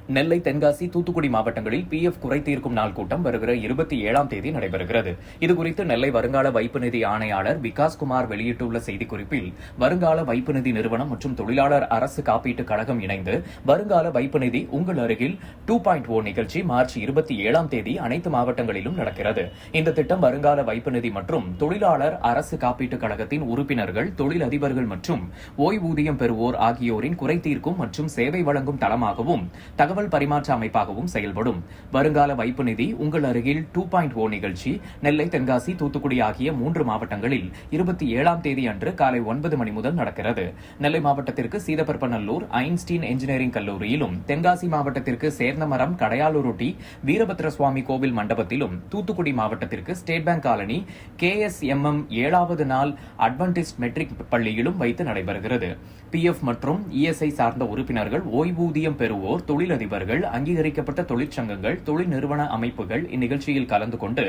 நெல்லை, தென்காசி, தூத்துக்குடி மாவட்டங்களில் PF குறை தீர்க்கும் நாள் கூட்டம் வருகிற 27ஆம் தேதி நடைபெறுகிறது. இதுகுறித்து நெல்லை வருங்கால வைப்பு நிதி ஆணையாளர் விகாஸ்குமார் வெளியிட்டுள்ள செய்திக்குறிப்பில், வருங்கால வைப்பு நிதி நிறுவனம் மற்றும் தொழிலாளர் அரசு காப்பீட்டுக் கழகம் இணைந்து வருங்கால வைப்பு நிதி உங்கள் அருகில் 2.0 நிகழ்ச்சி மார்ச் 27ஆம் தேதி அனைத்து மாவட்டங்களிலும் நடக்கிறது. இந்த திட்டம் வருங்கால வைப்பு நிதி மற்றும் தொழிலாளர் அரசு காப்பீட்டுக் கழகத்தின் உறுப்பினர்கள், தொழிலதிபர்கள் மற்றும் ஓய்வூதியம் பெறுவோர் ஆகியோரின் குறை தீர்க்கும் மற்றும் சேவை வழங்கும் தளமாகவும் தகவல் பரிமாற்ற அமைப்பாகவும் செயல்படும். வருங்கால வைப்பு நிதி உங்கள் அருகில் 2.0 நிகழ்ச்சி நெல்லை, தென்காசி, தூத்துக்குடி ஆகிய 3 மாவட்டங்களில் 27ஆம் தேதி அன்று காலை 9 மணி முதல் நடக்கிறது. நெல்லை மாவட்டத்திற்கு சீதப்பரப்பநல்லூர் ஐன்ஸ்டீன் என்ஜினியரிங் கல்லூரியிலும், தென்காசி மாவட்டத்திற்கு சேர்ந்தமரம் கடையாளூருட்டி வீரபத்ர சுவாமி கோவில் மண்டபத்திலும், தூத்துக்குடி மாவட்டத்திற்கு ஸ்டேட் பேங்க் காலனி KSMM 7வது நாள் அட்வென்டிஸ்ட் மெட்ரிக் பள்ளியிலும் வைத்து நடைபெறுகிறது. PF மற்றும் ESI சார்ந்த உறுப்பினர்கள், ஓய்வூதியம் பெறுவோர், தொழிலதிபர்கள், அங்கீகரிக்கப்பட்ட தொழிற்சங்கங்கள், தொழில் நிறுவன அமைப்புகள் இந்நிகழ்ச்சியில் கலந்து கொண்டு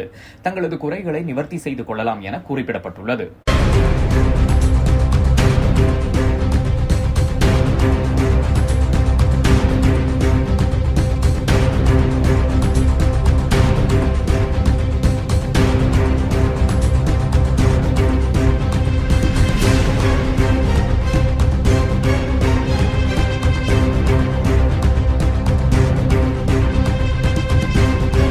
தங்களது குறைகளை நிவர்த்தி செய்து கொள்ளலாம் என குறிப்பிடப்பட்டுள்ளது.